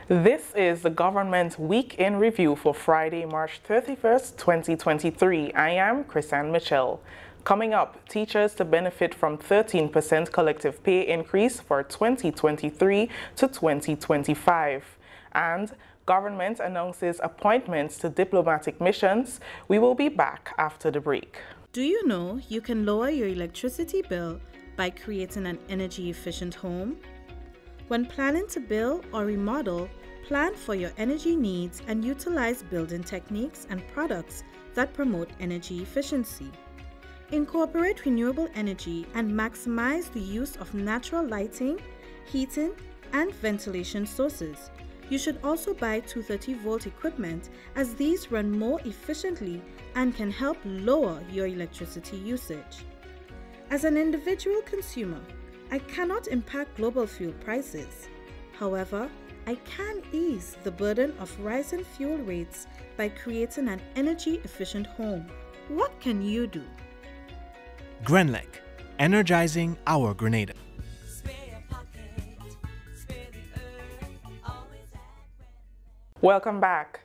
This is the Government Week in Review for Friday, March 31st, 2023. I am Chrisanne Mitchell. Coming up, teachers to benefit from 13% collective pay increase for 2023 to 2025. And government announces appointments to diplomatic missions. We will be back after the break. Do you know you can lower your electricity bill by creating an energy-efficient home? When planning to build or remodel, plan for your energy needs and utilize building techniques and products that promote energy efficiency. Incorporate renewable energy and maximize the use of natural lighting, heating, and ventilation sources. You should also buy 230-volt equipment as these run more efficiently and can help lower your electricity usage. As an individual consumer, I cannot impact global fuel prices. However, I can ease the burden of rising fuel rates by creating an energy-efficient home. What can you do? GRENLEC, energizing our Grenada. Welcome back.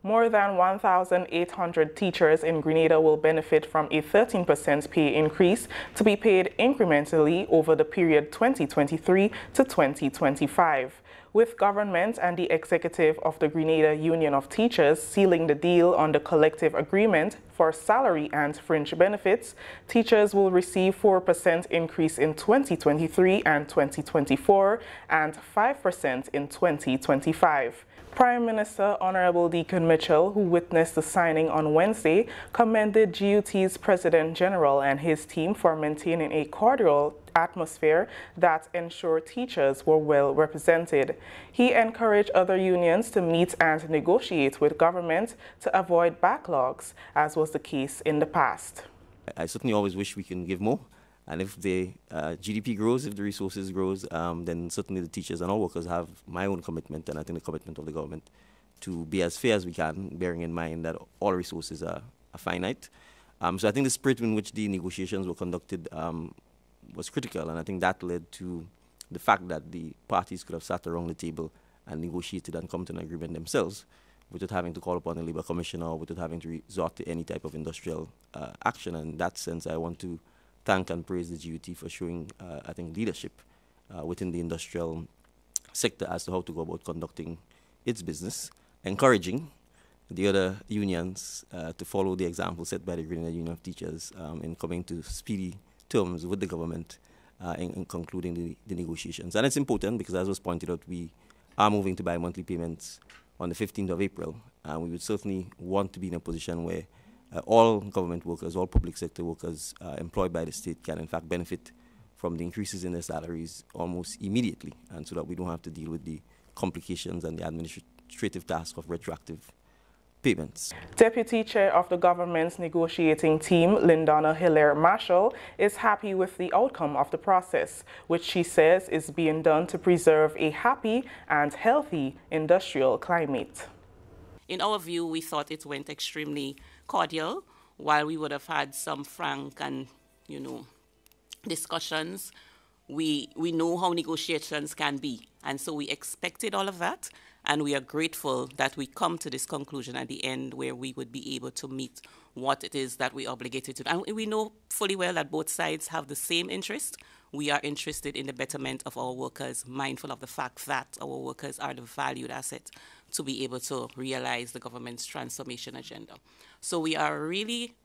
More than 1,800 teachers in Grenada will benefit from a 13% pay increase to be paid incrementally over the period 2023 to 2025. With government and the executive of the Grenada Union of Teachers sealing the deal on the collective agreement for salary and fringe benefits, teachers will receive 4% increase in 2023 and 2024 and 5% in 2025. Prime Minister Honorable Deacon Mitchell, who witnessed the signing on Wednesday, commended GUT's President General and his team for maintaining a cordial atmosphere that ensured teachers were well represented. He encouraged other unions to meet and negotiate with government to avoid backlogs, as was the case in the past. I certainly always wish we can give more. And if the GDP grows, if the resources grows, then certainly the teachers and all workers have my own commitment, and I think the commitment of the government, to be as fair as we can, bearing in mind that all resources are finite. So I think the spirit in which the negotiations were conducted was critical, and I think that led to the fact that the parties could have sat around the table and negotiated and come to an agreement themselves without having to call upon the Labour Commissioner or without having to resort to any type of industrial action. And in that sense, I want to thank and praise the GUT for showing, I think, leadership within the industrial sector as to how to go about conducting its business, encouraging the other unions to follow the example set by the Grenada Union of Teachers in coming to speedy terms with the government in concluding the negotiations. And it's important because, as was pointed out, we are moving to bi-monthly payments on the 15th of April, and we would certainly want to be in a position where all government workers, all public sector workers employed by the state can in fact benefit from the increases in their salaries almost immediately, and so that we don't have to deal with the complications and the administrative task of retroactive payments. Deputy Chair of the government's negotiating team, Lindana Hilaire Marshall, is happy with the outcome of the process, which she says is being done to preserve a happy and healthy industrial climate. In our view, we thought it went extremely cordial. While we would have had some frank and, discussions, we know how negotiations can be. And so we expected all of that. And we are grateful that we come to this conclusion at the end where we would be able to meet what it is that we're obligated to do. And we know fully well that both sides have the same interest. We are interested in the betterment of our workers, mindful of the fact that our workers are the valued asset to be able to realize the government's transformation agenda. So we are really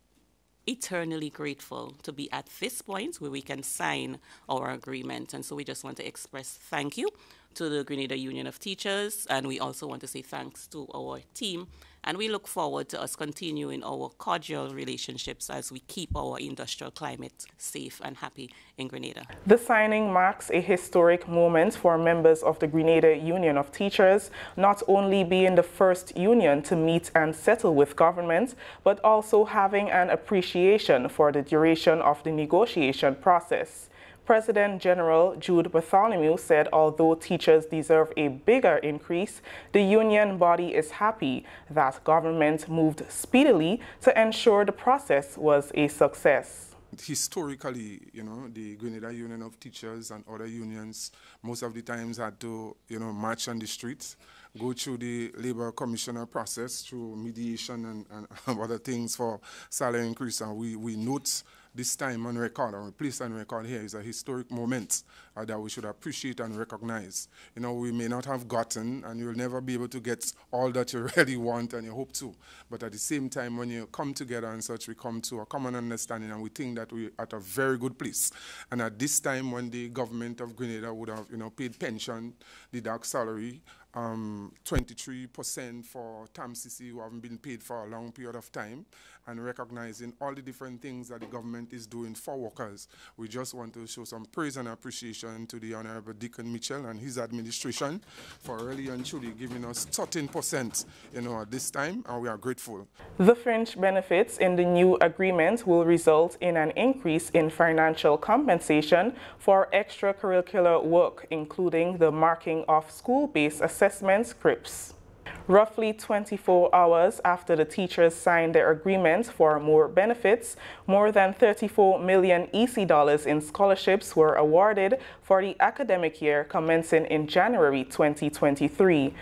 eternally grateful to be at this point where we can sign our agreement. And so we just want to express thank you to the Grenada Union of Teachers, and we also want to say thanks to our team. And we look forward to us continuing our cordial relationships as we keep our industrial climate safe and happy in Grenada. The signing marks a historic moment for members of the Grenada Union of Teachers, not only being the first union to meet and settle with government, but also having an appreciation for the duration of the negotiation process. President General Jude Bartholomew said although teachers deserve a bigger increase, the union body is happy that government moved speedily to ensure the process was a success. Historically, the Grenada Union of Teachers and other unions most of the times had to, march on the streets go through the labor commissioner process through mediation and other things for salary increase. And we note this time on record, or we place on record here, is a historic moment that we should appreciate and recognize. You know, we may not have gotten, and you'll never be able to get all that you really want and you hope to. But at the same time, when you come together and such, we come to a common understanding, and we think that we're at a very good place. And at this time, when the government of Grenada would have, paid pension, deduct salary, 23% for TAMCC who haven't been paid for a long period of time, and recognizing all the different things that the government is doing for workers. We just want to show some praise and appreciation to the Honorable Deacon Mitchell and his administration for really and truly giving us 13%, at this time, and we are grateful. The fringe benefits in the new agreement will result in an increase in financial compensation for extracurricular work, including the marking of school-based assessment scripts. Roughly 24 hours after the teachers signed their agreement for more benefits, more than 34 million EC dollars in scholarships were awarded for the academic year commencing in January 2023.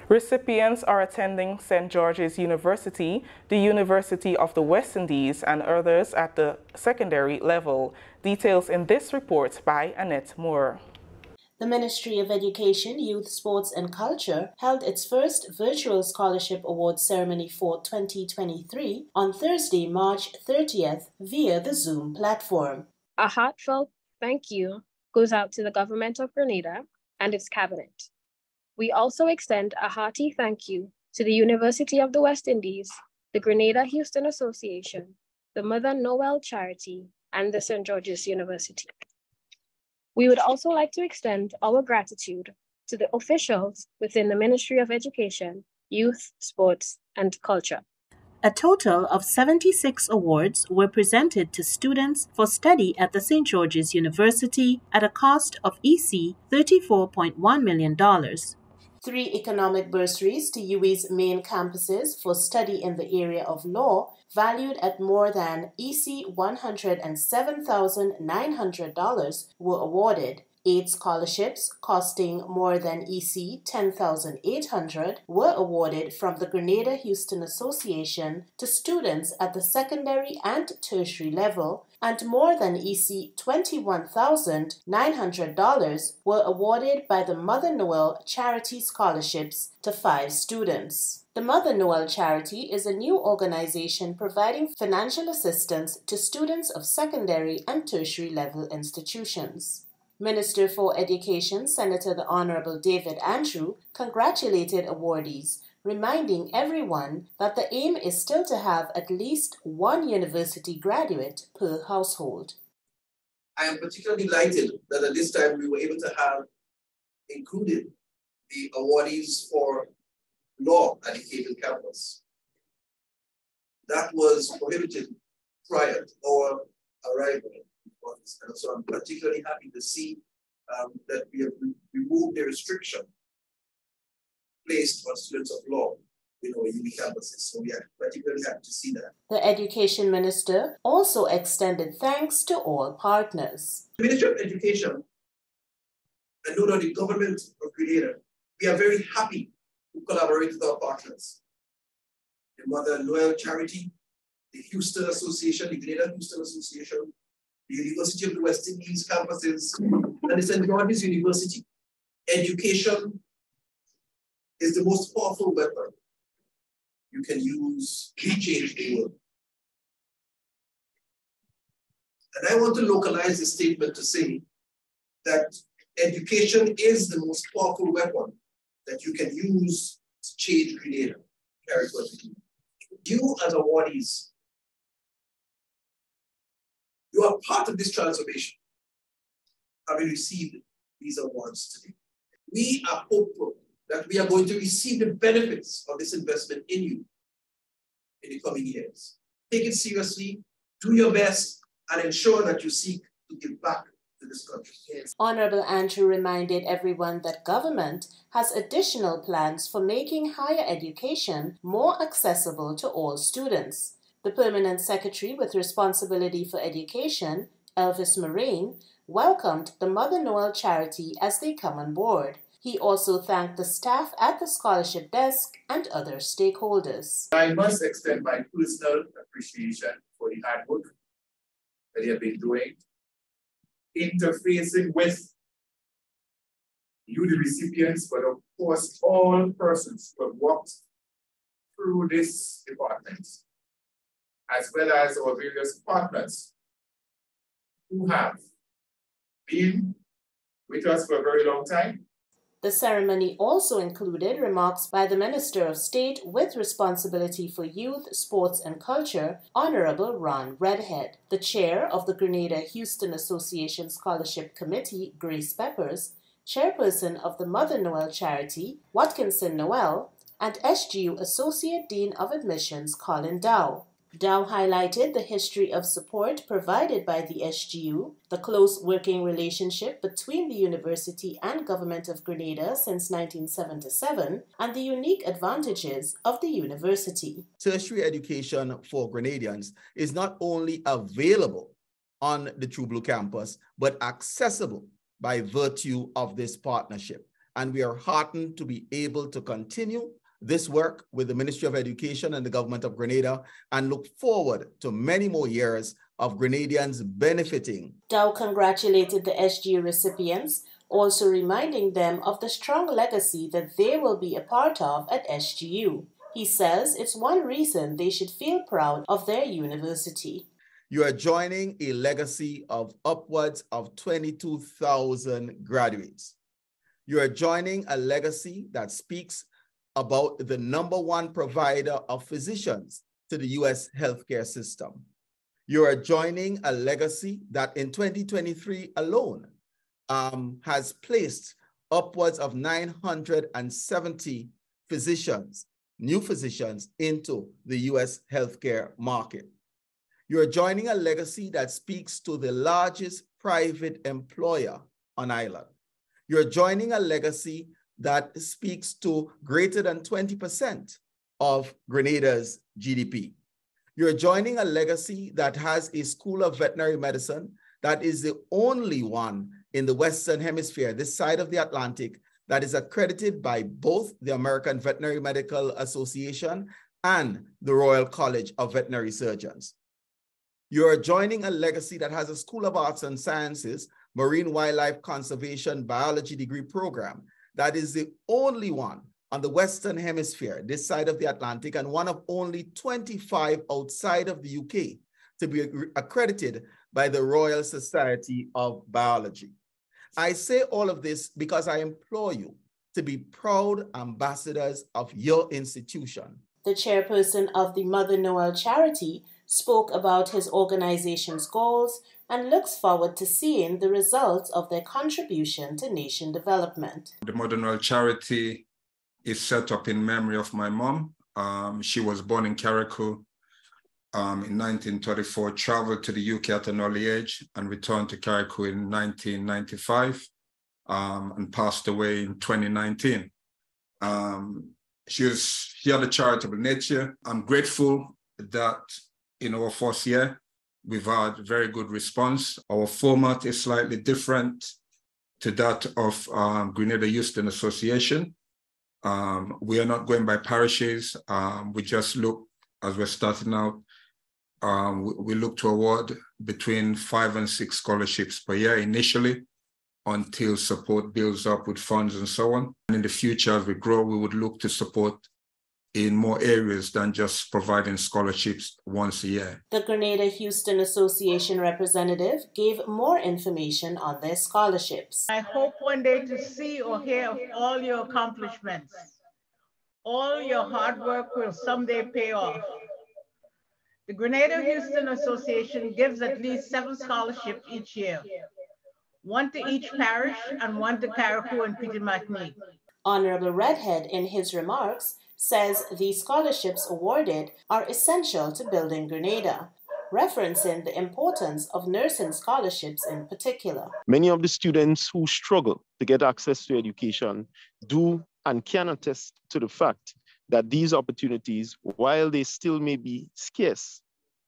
Recipients are attending St. George's University, the University of the West Indies, and others at the secondary level. Details in this report by Annette Moore. The Ministry of Education, Youth, Sports and Culture held its first virtual scholarship award ceremony for 2023 on Thursday, March 30th via the Zoom platform. A heartfelt thank you goes out to the Government of Grenada and its Cabinet. We also extend a hearty thank you to the University of the West Indies, the Grenada Houston Association, the Mother Noel Charity, and the St. George's University. We would also like to extend our gratitude to the officials within the Ministry of Education, Youth, Sports, and Culture. A total of 76 awards were presented to students for study at the St. George's University at a cost of EC $34.1 million. 3 economic bursaries to UWI's main campuses for study in the area of law, valued at more than EC $107,900, were awarded. 8 scholarships costing more than EC $10,800 were awarded from the Grenada Houston Association to students at the secondary and tertiary level, and more than EC $21,900 were awarded by the Mother Noel Charity Scholarships to 5 students. The Mother Noel Charity is a new organization providing financial assistance to students of secondary and tertiary level institutions. Minister for Education, Senator the Honorable David Andrew, congratulated awardees, reminding everyone that the aim is still to have at least 1 university graduate per household. I am particularly delighted that at this time we were able to have included the awardees for law at the Cape campus. That was prohibited prior to our arrival. And so I'm particularly happy to see that we have removed the restriction placed on students of law in our uni campuses. So we are particularly happy to see that. The Education Minister also extended thanks to all partners. The Ministry of Education and no doubt the government of Grenada, we are very happy to collaborate with our partners. The Mother Noel Charity, the Houston Association, the Grenada Houston Association, the University of the West Indies campuses, and the St. George's University. Education is the most powerful weapon you can use to change the world. And I want to localize the statement to say that education is the most powerful weapon that you can use to change Grenada. You as awardees, you are part of this transformation, having received these awards today. We are hopeful that we are going to receive the benefits of this investment in you in the coming years. Take it seriously, do your best, and ensure that you seek to give back to this country. Yes. Honorable Andrew reminded everyone that government has additional plans for making higher education more accessible to all students. The Permanent Secretary with responsibility for education, Elvis Moraine, welcomed the Mother Noel Charity as they come on board, He also thanked the staff at the scholarship desk and other stakeholders. I must extend my personal appreciation for the hard work that they have been doing, interfacing with you, the recipients, but of course, all persons who have walked through this department, as well as our various partners who have been with us for a very long time. The ceremony also included remarks by the Minister of State with responsibility for youth, sports and culture, Honorable Ron Redhead. The chair of the Grenada-Houston Association Scholarship Committee, Grace Peppers, chairperson of the Mother Noel charity, Watkinson Noel, and SGU Associate Dean of Admissions, Colin Dow. Dow highlighted the history of support provided by the SGU, the close working relationship between the university and Government of Grenada since 1977, and the unique advantages of the university. Tertiary education for Grenadians is not only available on the True Blue campus, but accessible by virtue of this partnership. And we are heartened to be able to continue this work with the Ministry of Education and the Government of Grenada and look forward to many more years of Grenadians benefiting. Dow congratulated the SGU recipients, also reminding them of the strong legacy that they will be a part of at SGU. He says it's one reason they should feel proud of their university. You are joining a legacy of upwards of 22,000 graduates. You are joining a legacy that speaks about the #1 provider of physicians to the U.S. healthcare system. You are joining a legacy that in 2023 alone has placed upwards of 970 physicians, new physicians, into the U.S. healthcare market. You are joining a legacy that speaks to the largest private employer on island. You're joining a legacy that speaks to greater than 20% of Grenada's GDP. You're joining a legacy that has a school of veterinary medicine that is the only one in the Western Hemisphere, this side of the Atlantic, that is accredited by both the American Veterinary Medical Association and the Royal College of Veterinary Surgeons. You're joining a legacy that has a School of Arts and Sciences, Marine Wildlife Conservation Biology degree program that is the only one on the Western Hemisphere, this side of the Atlantic, and one of only 25 outside of the UK to be accredited by the Royal Society of Biology. I say all of this because I implore you to be proud ambassadors of your institution. The chairperson of the Mother Noel charity spoke about his organization's goals and looks forward to seeing the results of their contribution to nation development. The Mother Noel charity is set up in memory of my mom. She was born in Carriacou in 1934, traveled to the UK at an early age and returned to Carriacou in 1995 and passed away in 2019. She had a charitable nature. I'm grateful that in our first year, we've had very good response. Our format is slightly different to that of Grenada-Houston Association. We are not going by parishes. We just look, as we're starting out, we look to award between 5 and 6 scholarships per year initially until support builds up with funds and so on. And in the future, as we grow, we would look to support in more areas than just providing scholarships once a year. The Grenada-Houston Association representative gave more information on their scholarships. I hope one day to see or hear of all your accomplishments. All your hard work will someday pay off. The Grenada-Houston Association gives at least 7 scholarships each year, 1 to each parish and 1 to Carriacou and Peter McNee. Honorable Redhead, in his remarks, says these scholarships awarded are essential to building Grenada, referencing the importance of nursing scholarships in particular. Many of the students who struggle to get access to education do and can attest to the fact that these opportunities, while they still may be scarce,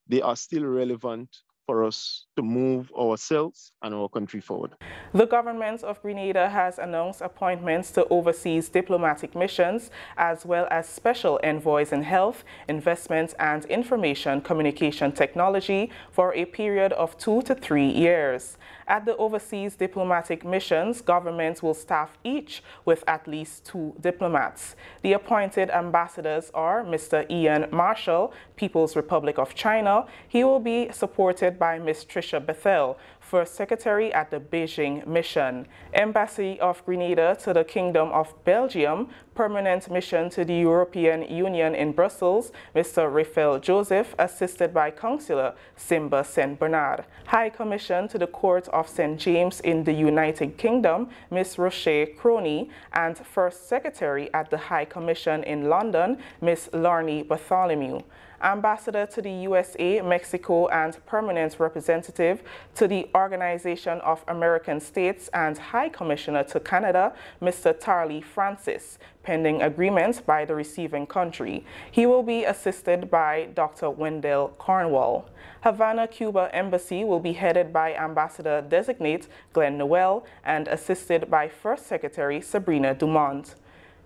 they are still relevant for us to move ourselves and our country forward. The government of Grenada has announced appointments to overseas diplomatic missions, as well as special envoys in health, investment, and information communication technology for a period of 2 to 3 years. At the overseas diplomatic missions, governments will staff each with at least 2 diplomats. The appointed ambassadors are Mr. Ian Marshall, People's Republic of China. He will be supported by Ms. Tricia Bethel, First Secretary at the Beijing Mission. Embassy of Grenada to the Kingdom of Belgium, Permanent Mission to the European Union in Brussels, Mr. Raphael Joseph, assisted by Councillor Simba St. Bernard. High Commission to the Court of St. James in the United Kingdom, Ms. Roche Crony, and First Secretary at the High Commission in London, Ms. Lorne Bartholomew. Ambassador to the USA, Mexico, and Permanent Representative to the Organization of American States and High Commissioner to Canada, Mr. Tarley Francis, pending agreement by the receiving country. He will be assisted by Dr. Wendell Cornwall. Havana, Cuba Embassy will be headed by Ambassador-designate Glenn Noel and assisted by First Secretary Sabrina Dumont.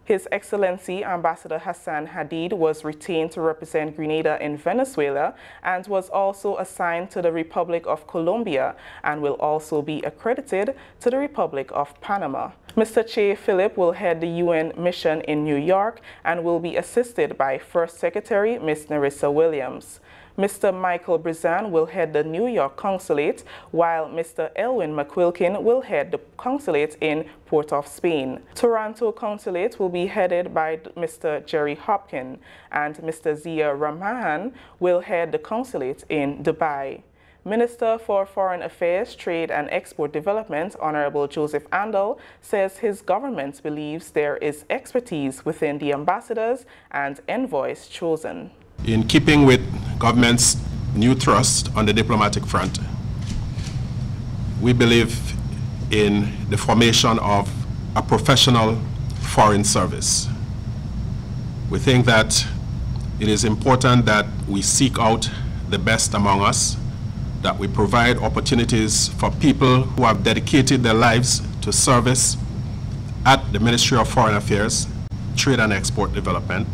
His Excellency Ambassador Hassan Hadid was retained to represent Grenada in Venezuela and was also assigned to the Republic of Colombia and will also be accredited to the Republic of Panama. Mr. Che Philip will head the UN mission in New York and will be assisted by First Secretary Ms. Nerissa Williams. Mr. Michael Brizan will head the New York Consulate, while Mr. Elwin McQuilkin will head the Consulate in Port of Spain. Toronto Consulate will be headed by Mr. Jerry Hopkin, and Mr. Zia Ramahan will head the Consulate in Dubai. Minister for Foreign Affairs, Trade and Export Development, Honorable Joseph Andel, says his government believes there is expertise within the ambassadors and envoys chosen. In keeping with government's new thrust on the diplomatic front, we believe in the formation of a professional foreign service. We think that it is important that we seek out the best among us, that we provide opportunities for people who have dedicated their lives to service at the Ministry of Foreign Affairs, Trade and Export Development,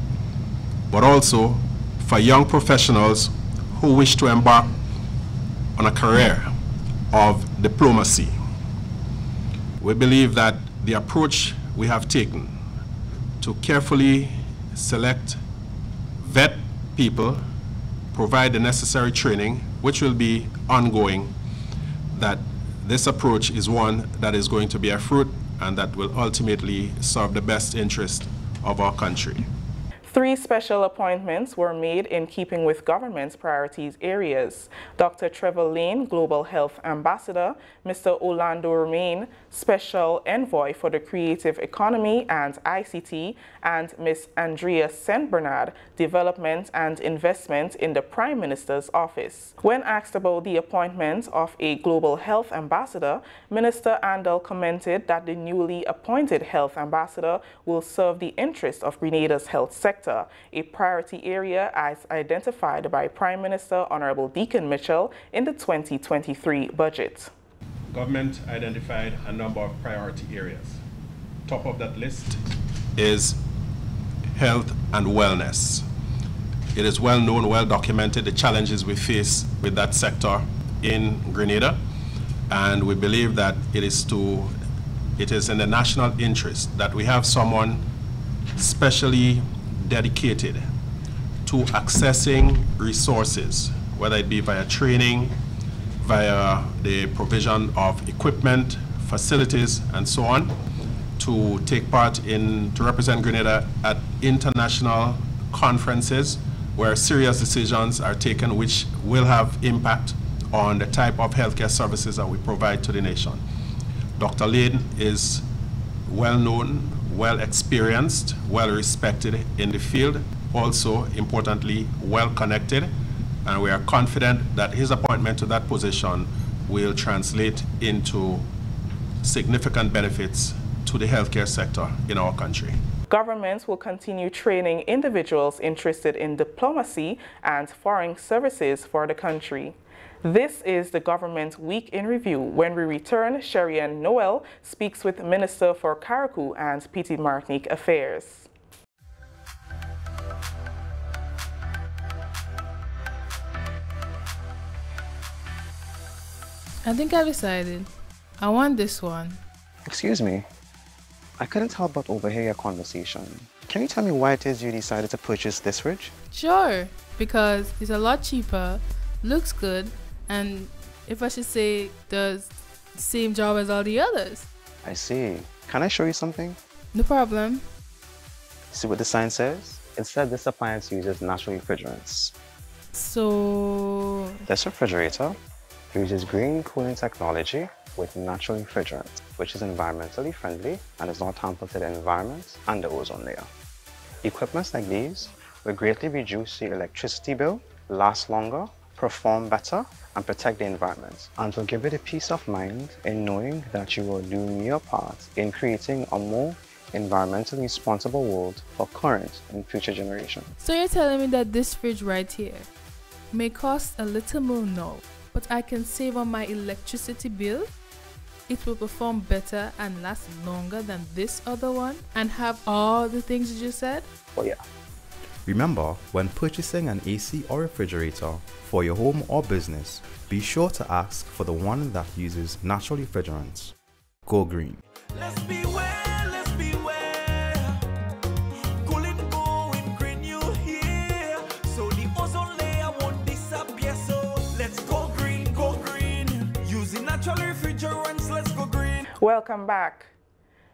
but also for young professionals who wish to embark on a career of diplomacy. We believe that the approach we have taken to carefully select, vet people, provide the necessary training, which will be ongoing, that this approach is one that is going to bear fruit and that will ultimately serve the best interest of our country. 3 special appointments were made in keeping with government's priorities areas. Dr. Trevor Lane, Global Health Ambassador, Mr. Orlando Romain, Special Envoy for the Creative Economy and ICT, and Ms. Andrea St. Bernard, Development and Investment in the Prime Minister's Office. When asked about the appointment of a Global Health Ambassador, Minister Andel commented that the newly appointed Health Ambassador will serve the interests of Grenada's health sector, a priority area as identified by Prime Minister Honorable Deacon Mitchell in the 2023 budget. Government identified a number of priority areas. Top of that list is health and wellness. It is well known, well documented, the challenges we face with that sector in Grenada, and we believe that it is in the national interest that we have someone specially dedicated to accessing resources, whether it be via training, via the provision of equipment, facilities, and so on, to take part to represent Grenada at international conferences where serious decisions are taken which will have impact on the type of healthcare services that we provide to the nation. Dr. Lane is well known, well experienced, well respected in the field, also importantly well connected, and we are confident that his appointment to that position will translate into significant benefits to the healthcare sector in our country. Governments will continue training individuals interested in diplomacy and foreign services for the country. This is the Government Week in Review. When we return, Sherry and Noel speaks with Minister for Carriacou and Petite Martinique Affairs. I think I decided. I want this one. Excuse me. I couldn't help but overhear your conversation. Can you tell me why it is you decided to purchase this fridge? Sure, because it's a lot cheaper, looks good, and if I should say, does the same job as all the others. I see. Can I show you something? No problem. See what the sign says? It said this appliance uses natural refrigerants. So... This refrigerator uses green cooling technology with natural refrigerant, which is environmentally friendly and does not hamper to the environment and the ozone layer. Equipments like these will greatly reduce your electricity bill, last longer, perform better, and protect the environment, and will give you the peace of mind in knowing that you are doing your part in creating a more environmentally responsible world for current and future generations. So you're telling me that this fridge right here may cost a little more now, but I can save on my electricity bill? It will perform better and last longer than this other one and have all the things you just said? Oh yeah. Remember, when purchasing an AC or refrigerator for your home or business, be sure to ask for the one that uses natural refrigerants. Go green. Let's beware, let's beware. Cooling, going green, you hear? So the ozone layer won't disappear. So let's go green, using natural refrigerants, let's go green. Welcome back.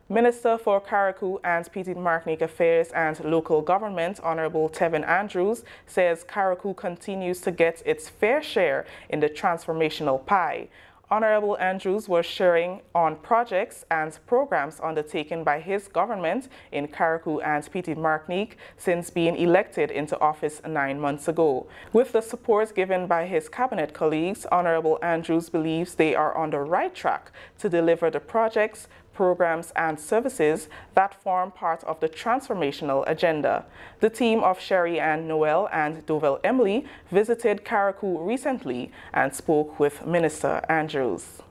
Minister for Carriacou and Petite Martinique Affairs and Local Government, Honorable Tevin Andrews, says Carriacou continues to get its fair share in the transformational pie. Honorable Andrews was sharing on projects and programs undertaken by his government in Carriacou and Petite Martinique since being elected into office 9 months ago. With the support given by his cabinet colleagues, Honorable Andrews believes they are on the right track to deliver the projects, programs and services that form part of the Transformational Agenda. The team of Sherry and Noel and Dovel Emily visited Carriacou recently and spoke with Minister Andrews.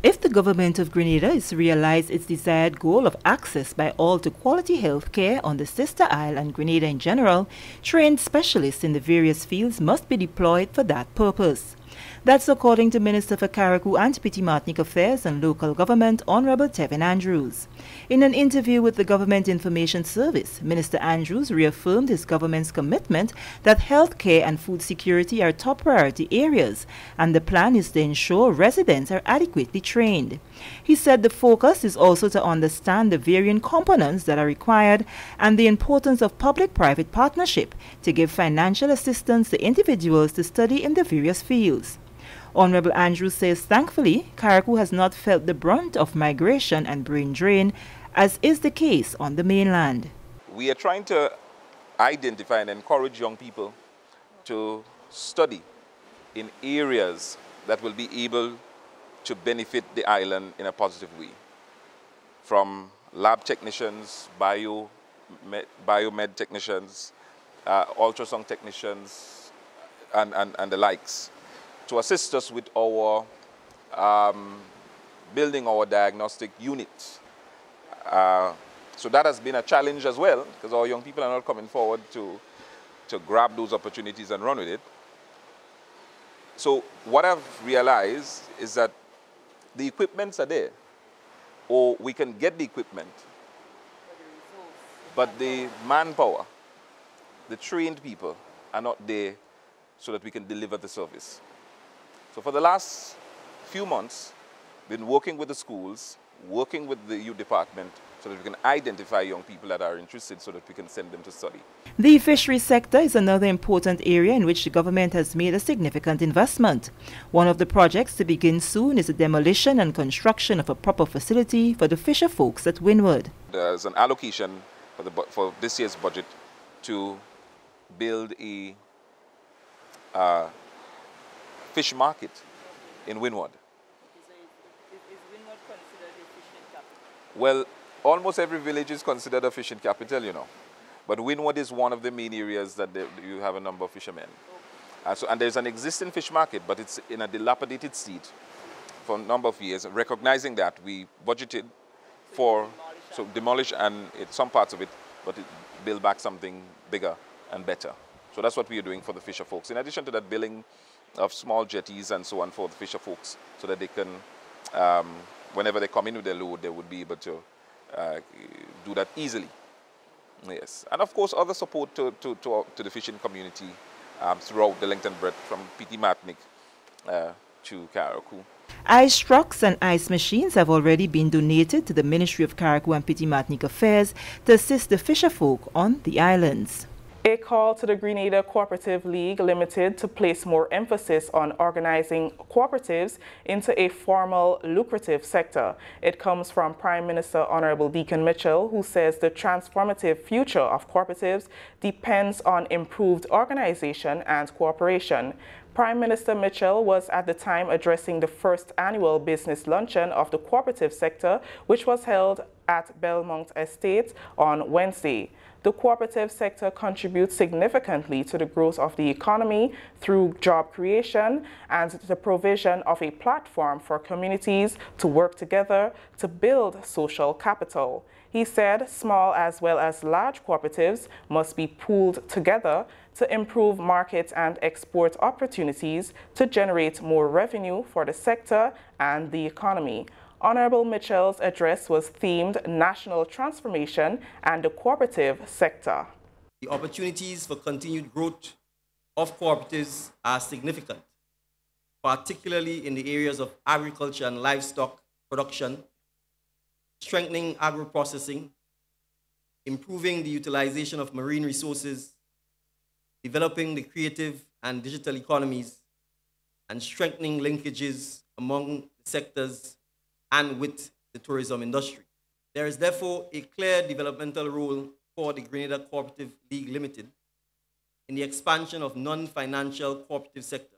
If the government of Grenada is to realize its desired goal of access by all to quality health care on the sister isle and Grenada in general, trained specialists in the various fields must be deployed for that purpose. That's according to Minister for Carriacou and Petite Martinique Affairs and Local Government, Honorable Tevin Andrews. In an interview with the Government Information Service, Minister Andrews reaffirmed his government's commitment that health care and food security are top priority areas, and the plan is to ensure residents are adequately trained. He said the focus is also to understand the varying components that are required and the importance of public-private partnership to give financial assistance to individuals to study in the various fields. Honorable Andrews says thankfully, Carriacou has not felt the brunt of migration and brain drain, as is the case on the mainland. We are trying to identify and encourage young people to study in areas that will be able to benefit the island in a positive way. From lab technicians, biomed technicians, ultrasound technicians, and the likes, to assist us with our building our diagnostic units. So that has been a challenge as well, because our young people are not coming forward to grab those opportunities and run with it. So what I've realized is that the equipments are there, or we can get the equipment, but the manpower, the trained people are not there so that we can deliver the service. So for the last few months, we've been working with the schools, working with the youth department, so that we can identify young people that are interested so that we can send them to study. The fisheries sector is another important area in which the government has made a significant investment. One of the projects to begin soon is the demolition and construction of a proper facility for the fisher folks at Windward. There's an allocation for this year's budget to build a fish market in Windward. Is Windward considered a fishing capital? Well, almost every village is considered a fishing capital, you know. But Wynwood is one of the main areas that you have a number of fishermen. And there's an existing fish market, but it's in a dilapidated state for a number of years. Recognizing that, we budgeted for, demolish some parts of it, but build back something bigger and better. So that's what we are doing for the fisher folks. In addition to that, building of small jetties and so on for the fisher folks, so that they can, whenever they come in with their load, they would be able to do that easily. Yes, and of course other support to the fishing community throughout the length and breadth, from P.T. Matnick to carriacou. Ice trucks and ice machines have already been donated to the Ministry of Carriacou and P.T. Matnick Affairs to assist the fisherfolk on the islands. A call to the Grenada Cooperative League Limited to place more emphasis on organizing cooperatives into a formal, lucrative sector. It comes from Prime Minister Honorable Deacon Mitchell, who says the transformative future of cooperatives depends on improved organization and cooperation. Prime Minister Mitchell was at the time addressing the first annual business luncheon of the cooperative sector, which was held at Belmont Estate on Wednesday. The cooperative sector contributes significantly to the growth of the economy through job creation and the provision of a platform for communities to work together to build social capital. He said small as well as large cooperatives must be pooled together to improve market and export opportunities to generate more revenue for the sector and the economy. Honorable Mitchell's address was themed National Transformation and the Cooperative Sector. The opportunities for continued growth of cooperatives are significant, particularly in the areas of agriculture and livestock production, strengthening agro-processing, improving the utilization of marine resources, developing the creative and digital economies, and strengthening linkages among sectors and with the tourism industry. There is therefore a clear developmental role for the Grenada Cooperative League Limited in the expansion of non-financial cooperative sector.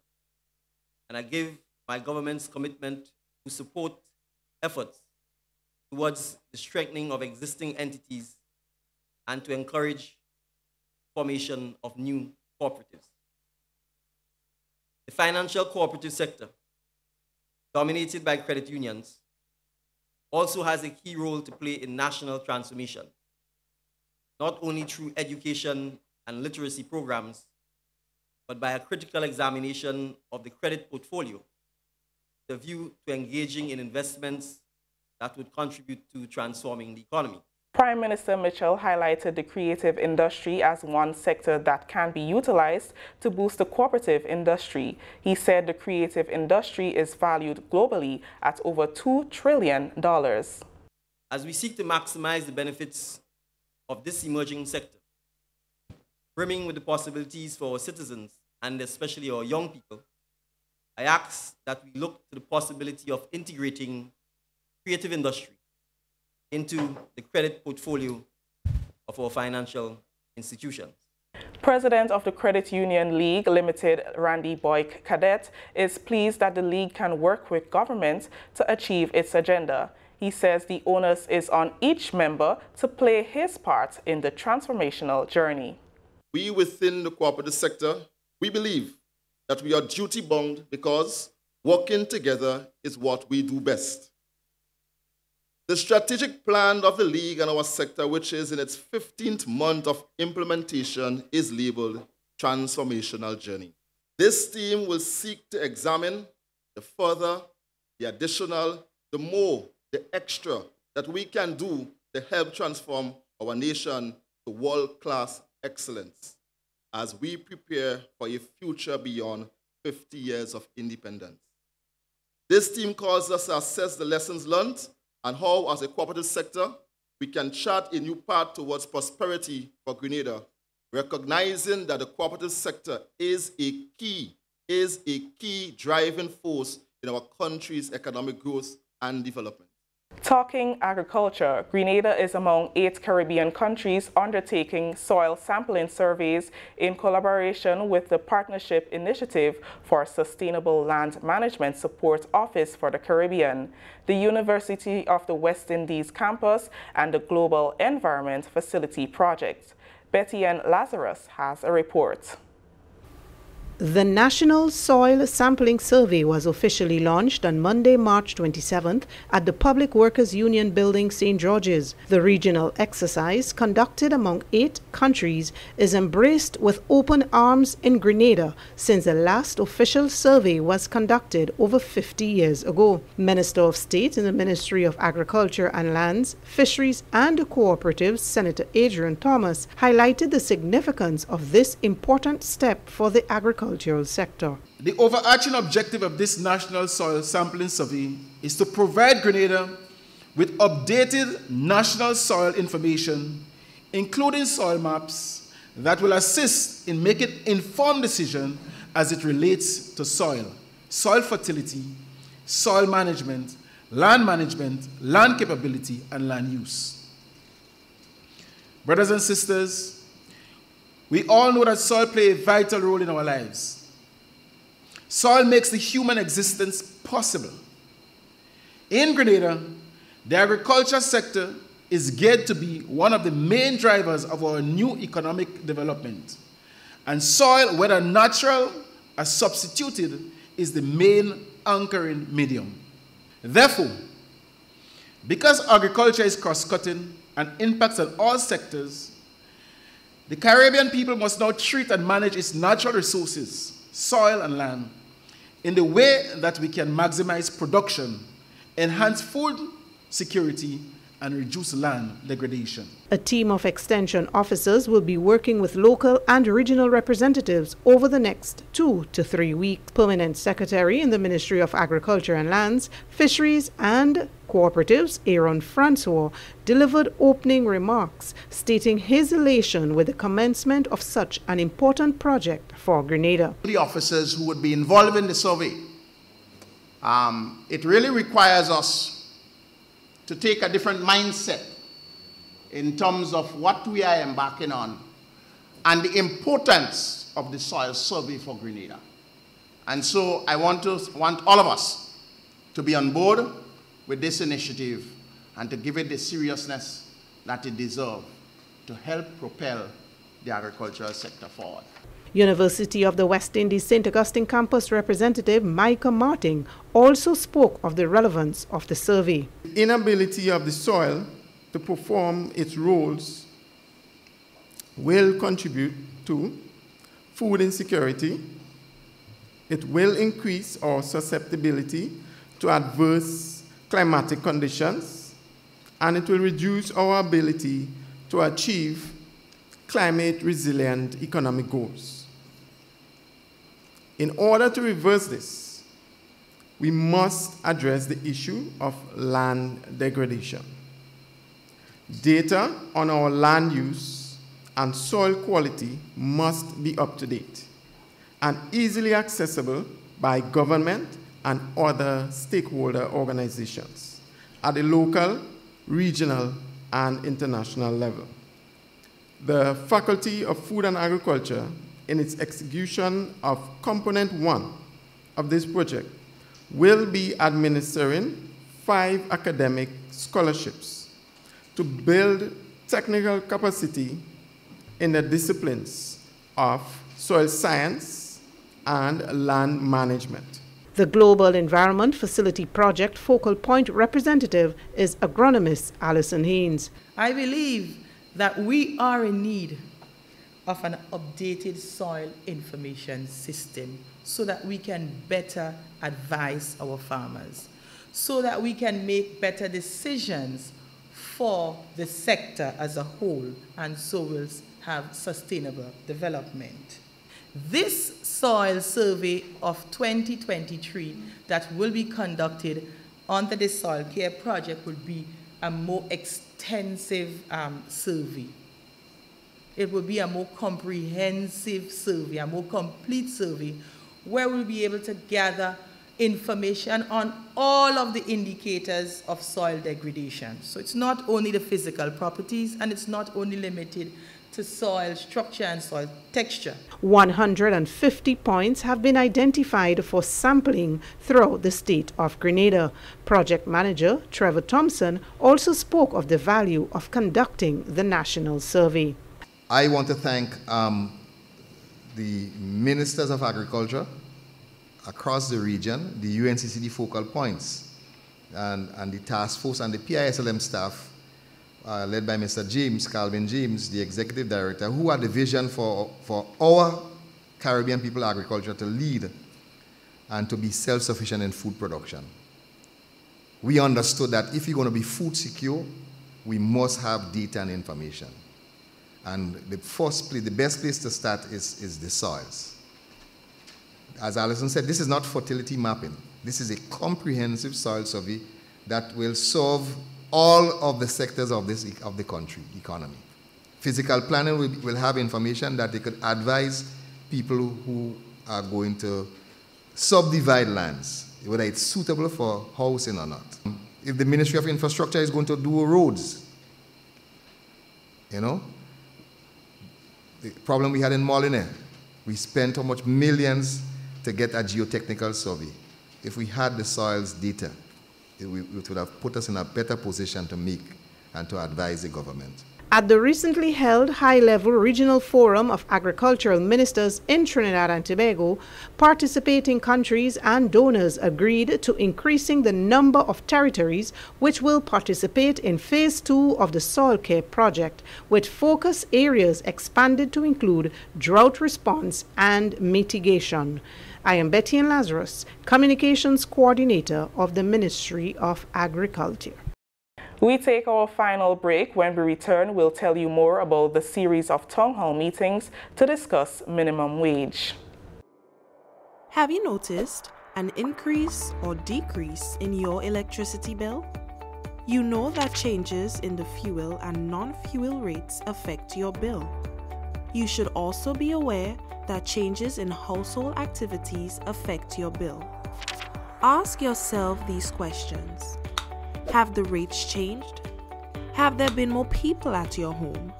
And I give my government's commitment to support efforts towards the strengthening of existing entities and to encourage formation of new cooperatives. The financial cooperative sector, dominated by credit unions, also has a key role to play in national transformation, not only through education and literacy programs, but by a critical examination of the credit portfolio, with a view to engaging in investments that would contribute to transforming the economy. Prime Minister Mitchell highlighted the creative industry as one sector that can be utilized to boost the cooperative industry. He said the creative industry is valued globally at over $2 trillion. As we seek to maximize the benefits of this emerging sector, brimming with the possibilities for our citizens and especially our young people, I ask that we look to the possibility of integrating creative industry into the credit portfolio of our financial institutions. President of the Credit Union League Limited, Randy Boyk Cadet, is pleased that the league can work with government to achieve its agenda. He says the onus is on each member to play his part in the transformational journey. We within the cooperative sector, we believe that we are duty-bound because working together is what we do best. The strategic plan of the League and our sector, which is in its 15th month of implementation, is labeled Transformational Journey. This team will seek to examine the further, the additional, the more, the extra that we can do to help transform our nation to world-class excellence as we prepare for a future beyond 50 years of independence. This team calls us to assess the lessons learned and how, as a cooperative sector, we can chart a new path towards prosperity for Grenada, recognizing that the cooperative sector is a key driving force in our country's economic growth and development. Talking agriculture, Grenada is among 8 Caribbean countries undertaking soil sampling surveys in collaboration with the Partnership Initiative for Sustainable Land Management Support Office for the Caribbean, the University of the West Indies campus, and the Global Environment Facility Project. Betty-Ann Lazarus has a report. The National Soil Sampling Survey was officially launched on Monday, March 27th at the Public Workers Union Building, St. George's. The regional exercise, conducted among 8 countries, is embraced with open arms in Grenada since the last official survey was conducted over 50 years ago. Minister of State in the Ministry of Agriculture and Lands, Fisheries and Cooperatives, Senator Adrian Thomas, highlighted the significance of this important step for the agricultural sector. The overarching objective of this National Soil Sampling Survey is to provide Grenada with updated national soil information, including soil maps, that will assist in making informed decisions as it relates to soil fertility, soil management, land capability, and land use. Brothers and sisters, we all know that soil plays a vital role in our lives. Soil makes the human existence possible. In Grenada, the agriculture sector is geared to be one of the main drivers of our new economic development. And soil, whether natural or substituted, is the main anchoring medium. Therefore, because agriculture is cross-cutting and impacts on all sectors, the Caribbean people must now treat and manage its natural resources, soil and land, in the way that we can maximize production, enhance food security, and reduce land degradation. A team of extension officers will be working with local and regional representatives over the next 2 to 3 weeks. Permanent Secretary in the Ministry of Agriculture and Lands, Fisheries and Cooperatives, Aaron Francois, delivered opening remarks, stating his elation with the commencement of such an important project for Grenada. The officers who would be involved in the survey, it really requires us to take a different mindset in terms of what we are embarking on and the importance of the soil survey for Grenada. And so I want all of us to be on board with this initiative and to give it the seriousness that it deserves to help propel the agricultural sector forward. University of the West Indies St. Augustine campus representative Micah Martin also spoke of the relevance of the survey. The inability of the soil to perform its roles will contribute to food insecurity. It will increase our susceptibility to adverse climatic conditions, and it will reduce our ability to achieve climate-resilient economic goals. In order to reverse this, we must address the issue of land degradation. Data on our land use and soil quality must be up to date and easily accessible by government and other stakeholder organizations at the local, regional, and international level. The Faculty of Food and Agriculture, in its execution of Component 1 of this project, will be administering 5 academic scholarships to build technical capacity in the disciplines of soil science and land management. The Global Environment Facility Project focal point representative is agronomist Alison Haynes. I believe that we are in need of an updated soil information system so that we can better advise our farmers, so that we can make better decisions for the sector as a whole, and so we'll have sustainable development. This soil survey of 2023 that will be conducted under the Soil Care Project will be a more extensive survey. It will be a more comprehensive survey, a more complete survey, where we'll be able to gather information on all of the indicators of soil degradation. So it's not only the physical properties, and it's not only limited to soil structure and soil texture. 150 points have been identified for sampling throughout the state of Grenada. Project manager Trevor Thompson also spoke of the value of conducting the national survey. I want to thank the ministers of agriculture across the region, the UNCCD focal points, and the task force and the PISLM staff, led by Mr. Calvin James, the executive director, who had the vision for our Caribbean people agriculture to lead and to be self-sufficient in food production. We understood that if you're going to be food secure, we must have data and information. And the best place to start is the soils. As Alison said, this is not fertility mapping. This is a comprehensive soil survey that will solve all of the sectors of the country economy. Physical planning will have information that they could advise people who are going to subdivide lands, whether it's suitable for housing or not. If the Ministry of Infrastructure is going to do roads, you know, the problem we had in Molyneux, we spent how much millions to get a geotechnical survey. If we had the soils data, it would have put us in a better position to make and to advise the government. At the recently held high-level regional forum of agricultural ministers in Trinidad and Tobago, participating countries and donors agreed to increasing the number of territories which will participate in Phase 2 of the Soil Care Project, with focus areas expanded to include drought response and mitigation. I am Betty Lazarus, Communications Coordinator of the Ministry of Agriculture. We take our final break. When we return, we'll tell you more about the series of town hall meetings to discuss minimum wage. Have you noticed an increase or decrease in your electricity bill? You know that changes in the fuel and non-fuel rates affect your bill. You should also be aware that changes in household activities affect your bill. Ask yourself these questions. Have the rates changed? Have there been more people at your home?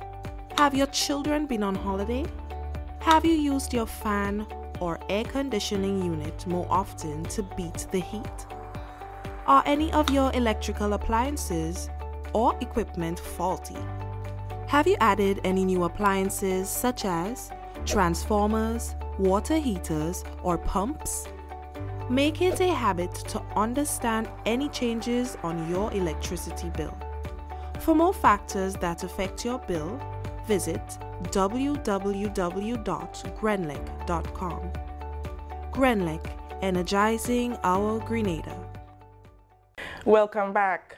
Have your children been on holiday? Have you used your fan or air conditioning unit more often to beat the heat? Are any of your electrical appliances or equipment faulty? Have you added any new appliances such as transformers, water heaters, or pumps? Make it a habit to understand any changes on your electricity bill. For more factors that affect your bill, visit www.grenlec.com. Grenlec, energizing our Grenada. Welcome back.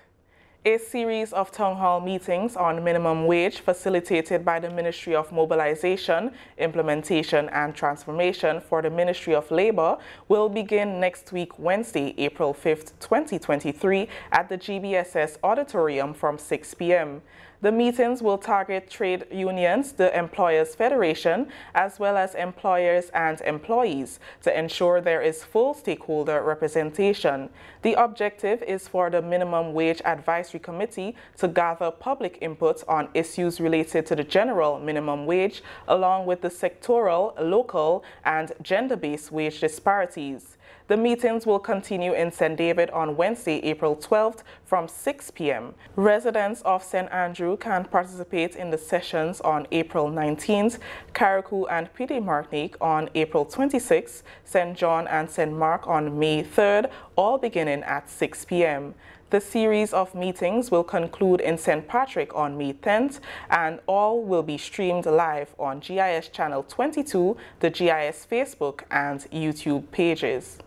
A series of town hall meetings on minimum wage facilitated by the Ministry of Mobilization, Implementation and Transformation for the Ministry of Labor will begin next week, Wednesday, April 5th, 2023 at the GBSS Auditorium from 6 p.m. The meetings will target trade unions, the Employers Federation, as well as employers and employees to ensure there is full stakeholder representation. The objective is for the Minimum Wage Advisory Committee to gather public input on issues related to the general minimum wage, along with the sectoral, local, and gender-based wage disparities. The meetings will continue in St. David on Wednesday, April 12th from 6 p.m. Residents of St. Andrew can participate in the sessions on April 19th, Carriacou and Pite Martinique on April 26th, St. John and St. Mark on May 3rd, all beginning at 6 p.m. The series of meetings will conclude in St. Patrick on May 10th, and all will be streamed live on GIS Channel 22, the GIS Facebook and YouTube pages.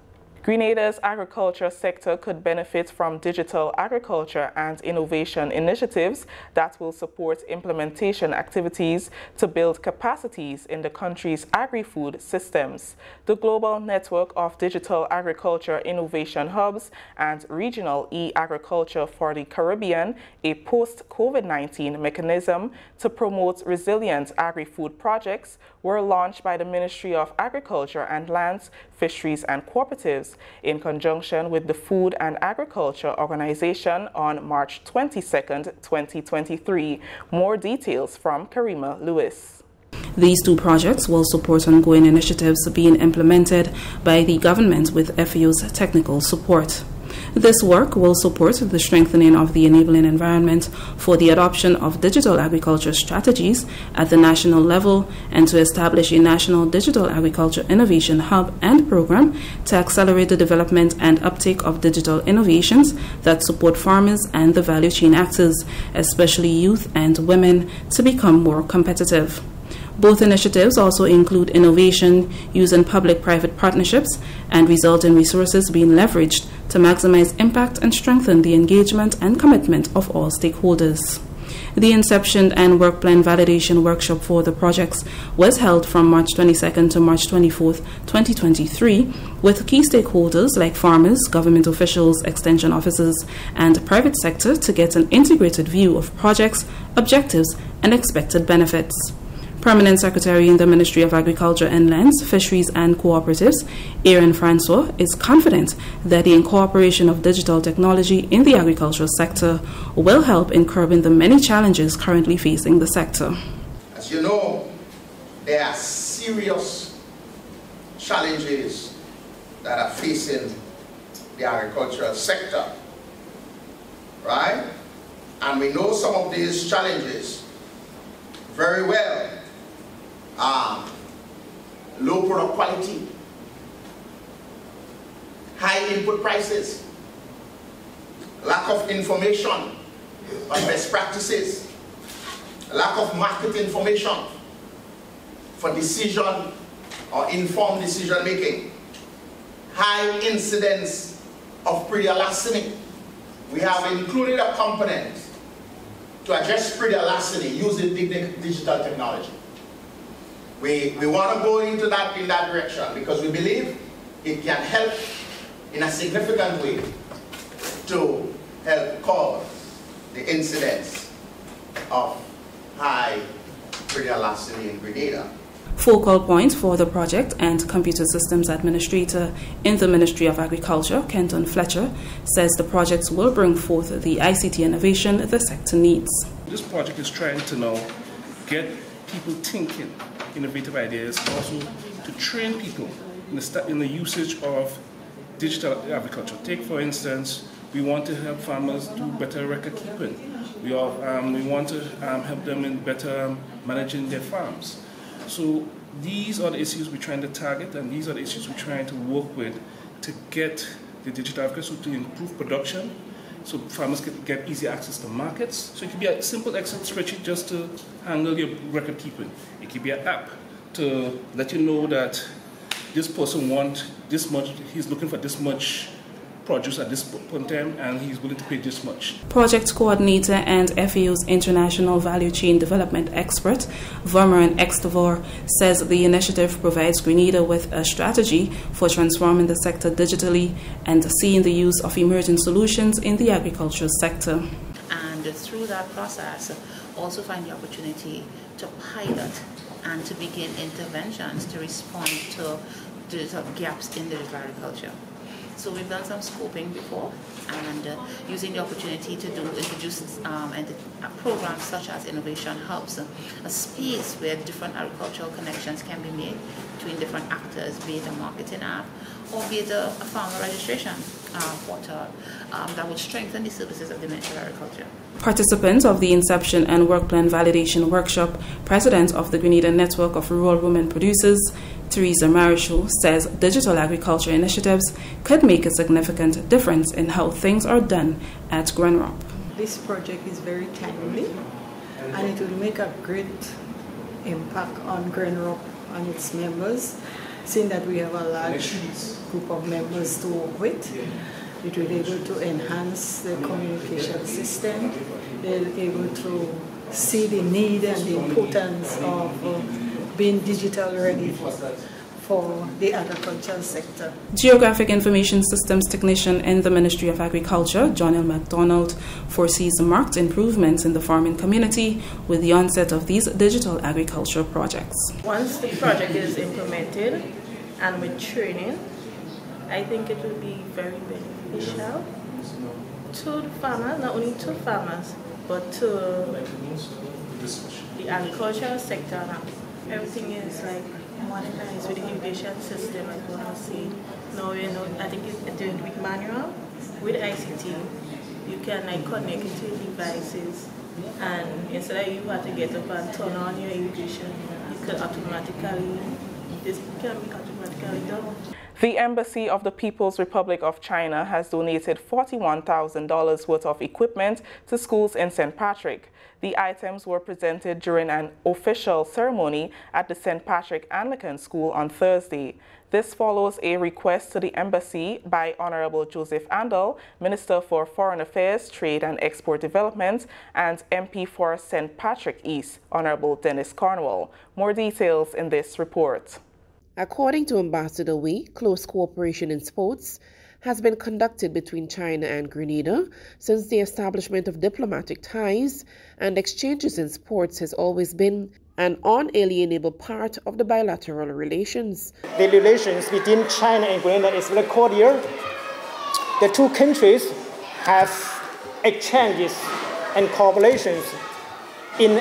Grenada's agriculture sector could benefit from digital agriculture and innovation initiatives that will support implementation activities to build capacities in the country's agri-food systems. The global network of digital agriculture innovation hubs and regional e-agriculture for the Caribbean, a post-COVID-19 mechanism to promote resilient agri-food projects, were launched by the Ministry of Agriculture and Lands, Fisheries and Cooperatives in conjunction with the Food and Agriculture Organization on March 22nd, 2023. More details from Karima Lewis. These two projects will support ongoing initiatives being implemented by the government with FAO's technical support. This work will support the strengthening of the enabling environment for the adoption of digital agriculture strategies at the national level and to establish a national digital agriculture innovation hub and program to accelerate the development and uptake of digital innovations that support farmers and the value chain actors, especially youth and women, to become more competitive. Both initiatives also include innovation using public-private partnerships and result in resources being leveraged to maximize impact and strengthen the engagement and commitment of all stakeholders. The Inception and Work Plan Validation Workshop for the projects was held from March 22nd to March 24th, 2023, with key stakeholders like farmers, government officials, extension officers, and private sector to get an integrated view of projects, objectives, and expected benefits. Permanent Secretary in the Ministry of Agriculture and Lands, Fisheries and Cooperatives, Aaron Francois, is confident that the incorporation of digital technology in the agricultural sector will help in curbing the many challenges currently facing the sector. As you know, there are serious challenges that are facing the agricultural sector, right? And we know some of these challenges very well. Low product quality, high input prices, lack of information on best practices, lack of market information for decision or informed decision making, high incidence of predial larceny. We have included a component to address predial larceny using digital technology. We want to go into that in that direction because we believe it can help in a significant way to help cause the incidence of high predial larceny in Grenada. Focal point for the project and Computer Systems Administrator in the Ministry of Agriculture, Kenton Fletcher, says the projects will bring forth the ICT innovation the sector needs. This project is trying to now get people thinking innovative ideas, also to train people in the usage of digital agriculture. Take, for instance, we want to help farmers do better record keeping. We want to help them in better managing their farms. So these are the issues we're trying to target, and these are the issues we're trying to work with to get the digital agriculture to improve production, so farmers can get easy access to markets. So it could be a simple Excel spreadsheet just to handle your record keeping. It could be an app to let you know that this person wants this much, he's looking for this much produce at this point in time, and he's willing to pay this much. Project coordinator and FAO's international value chain development expert, Vermeeren Extavor, says the initiative provides Grenada with a strategy for transforming the sector digitally and seeing the use of emerging solutions in the agricultural sector. And through that process, also find the opportunity to pilot and to begin interventions to respond to digital gaps in digital agriculture. So we've done some scoping before, and using the opportunity to introduce programs such as innovation hubs, a space where different agricultural connections can be made between different actors, be it a marketing app or be it a farmer registration portal that would strengthen the services of the Ministry of Agriculture. Participants of the Inception and Work Plan Validation Workshop, President of the Grenada Network of Rural Women Producers, Teresa Marichou, says digital agriculture initiatives could make a significant difference in how things are done at Roundup. This project is very timely, and it will make a great impact on Roundup and its members, seeing that we have a large group of members to work with. It will be able to enhance the communication system. They'll be able to see the need and the importance of being digital ready for the agricultural sector. Geographic Information Systems Technician in the Ministry of Agriculture, John L. MacDonald, foresees marked improvements in the farming community with the onset of these digital agriculture projects. Once the project is implemented and with training, I think it will be very beneficial to the farmers, not only to farmers, but to the agricultural sector. Everything is like modernized with the irrigation system, as one was saying. Now, you know, I think it's doing with manual, with ICT, you can like connect it to devices, and instead of you have to get up and turn on your irrigation, you can automatically, this can be automatically done. The Embassy of the People's Republic of China has donated $41,000 worth of equipment to schools in St. Patrick. The items were presented during an official ceremony at the St. Patrick Anglican School on Thursday. This follows a request to the embassy by Honorable Joseph Andel, Minister for Foreign Affairs, Trade and Export Development, and MP for St. Patrick East, Honorable Dennis Cornwall. More details in this report. According to Ambassador Wei, close cooperation in sports has been conducted between China and Grenada since the establishment of diplomatic ties, and exchanges in sports has always been an unalienable part of the bilateral relations. The relations between China and Grenada is very cordial. The two countries have exchanges and cooperations in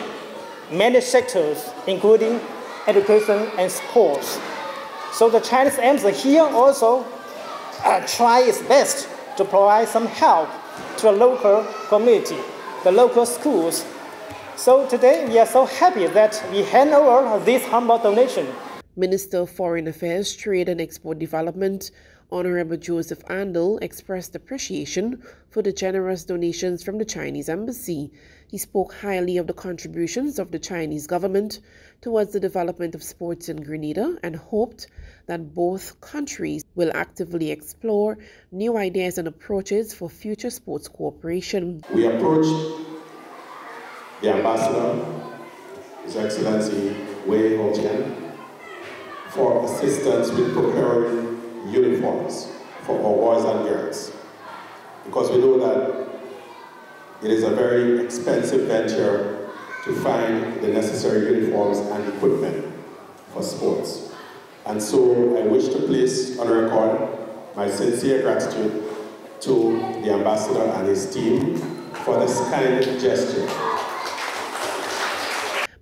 many sectors, including education and sports. So the Chinese embassy here also try its best to provide some help to the local community, the local schools. So today we are so happy that we hand over this humble donation. Minister of Foreign Affairs, Trade and Export Development, Honorable Joseph Andel, expressed appreciation for the generous donations from the Chinese embassy. He spoke highly of the contributions of the Chinese government towards the development of sports in Grenada and hoped that both countries will actively explore new ideas and approaches for future sports cooperation. We approached the ambassador, His Excellency Wei Hojian, for assistance with procuring uniforms for our boys and girls, because we know that it is a very expensive venture to find the necessary uniforms and equipment for sports. And so I wish to place on record my sincere gratitude to the ambassador and his team for this kind gesture.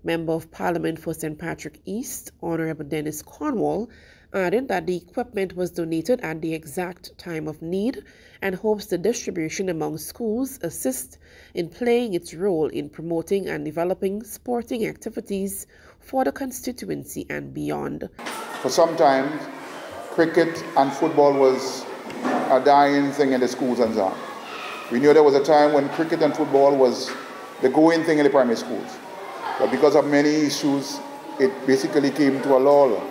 Member of Parliament for St. Patrick East, Honorable Dennis Cornwall, added that the equipment was donated at the exact time of need and hopes the distribution among schools assist in playing its role in promoting and developing sporting activities for the constituency and beyond. For some time, cricket and football was a dying thing in the schools and so on. We knew there was a time when cricket and football was the going thing in the primary schools. But because of many issues, it basically came to a lull.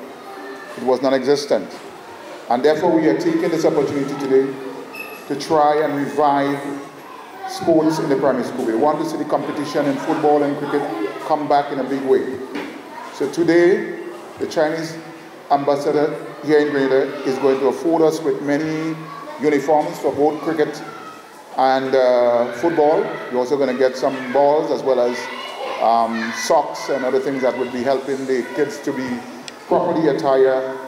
It was non-existent. And therefore we are taking this opportunity today to try and revive sports in the primary school. We want to see the competition in football and cricket come back in a big way. So today, the Chinese ambassador here in Grenada is going to afford us with many uniforms for both cricket and football. We're also going to get some balls as well as socks and other things that would be helping the kids to be properly attired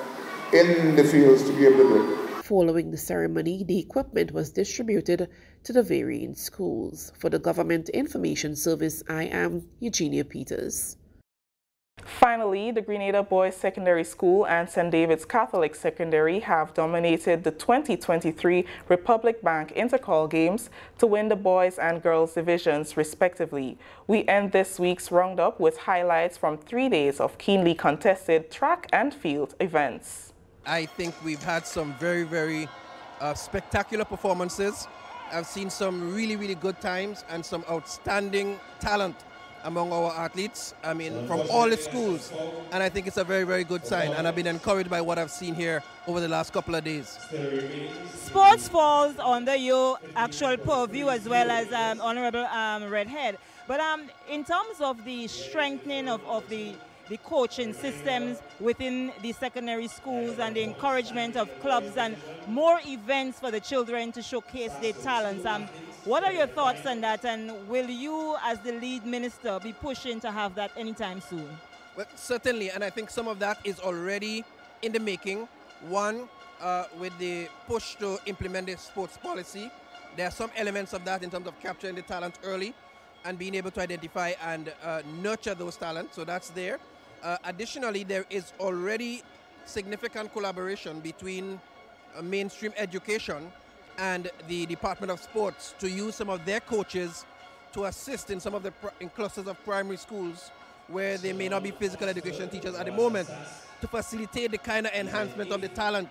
in the fields to be able to do it. Following the ceremony, the equipment was distributed to the varying schools. For the Government Information Service, I am Eugenia Peters. Finally, the Grenada Boys Secondary School and St. David's Catholic Secondary have dominated the 2023 Republic Bank Intercall Games to win the boys and girls divisions respectively. We end this week's Roundup with highlights from 3 days of keenly contested track and field events. I think we've had some very spectacular performances. I've seen some really good times and some outstanding talent among our athletes, I mean, from all the schools. And I think it's a very good sign. And I've been encouraged by what I've seen here over the last couple of days. Sports falls under your actual purview as well as Honorable Redhead. But in terms of the strengthening of the coaching systems within the secondary schools and the encouragement of clubs and more events for the children to showcase their talents, what are your thoughts on that, and will you as the lead minister be pushing to have that anytime soon? Well, certainly, and I think some of that is already in the making. One, with the push to implement the sports policy. There are some elements of that in terms of capturing the talent early and being able to identify and nurture those talents, so that's there. Additionally, there is already significant collaboration between mainstream education and the Department of Sports to use some of their coaches to assist in some of the in clusters of primary schools where they may not be physical education teachers at the moment, to facilitate the kind of enhancement of the talent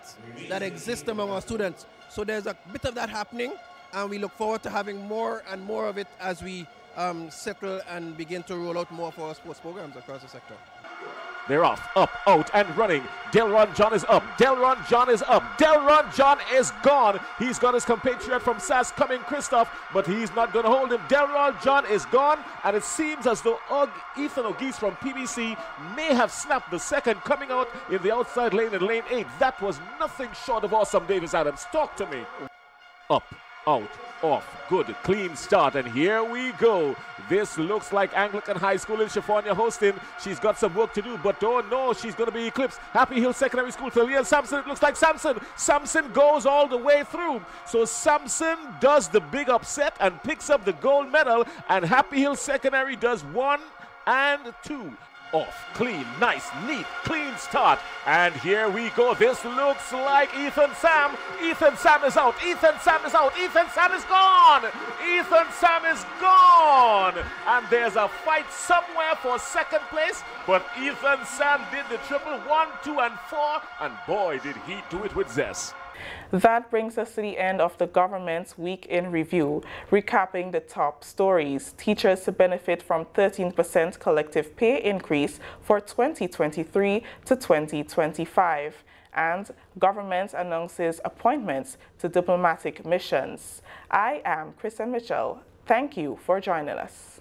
that exists among our students. So there's a bit of that happening, and we look forward to having more and more of it as we settle and begin to roll out more of our sports programs across the sector. They're off, up, out, and running. Delron John is up. Delron John is up. Delron John is gone. He's got his compatriot from SAS coming, Christoph, but he's not going to hold him. Delron John is gone, and it seems as though Ethan O'Geese from PBC may have snapped the second, coming out in the outside lane in lane 8. That was nothing short of awesome, Davis Adams. Talk to me. Up, out, off, good, clean start, and here we go. This looks like Anglican High School in Chifonia hosting. She's got some work to do, but oh no, she's going to be eclipsed. Happy Hill Secondary School for Leah Sampson. It looks like Sampson goes all the way through. So Sampson does the big upset and picks up the gold medal, and Happy Hill Secondary does 1 and 2. Off, clean, nice, neat, clean start. And here we go. This looks like Ethan Sam. Ethan Sam is out. Ethan Sam is out. Ethan Sam is gone. Ethan Sam is gone. And there's a fight somewhere for second place. But Ethan Sam did the triple 1, 2, and 4. And boy, did he do it with zest. That brings us to the end of the government's week in review. Recapping the top stories: teachers to benefit from 13% collective pay increase for 2023 to 2025. And government announces appointments to diplomatic missions. I am Kristen Mitchell. Thank you for joining us.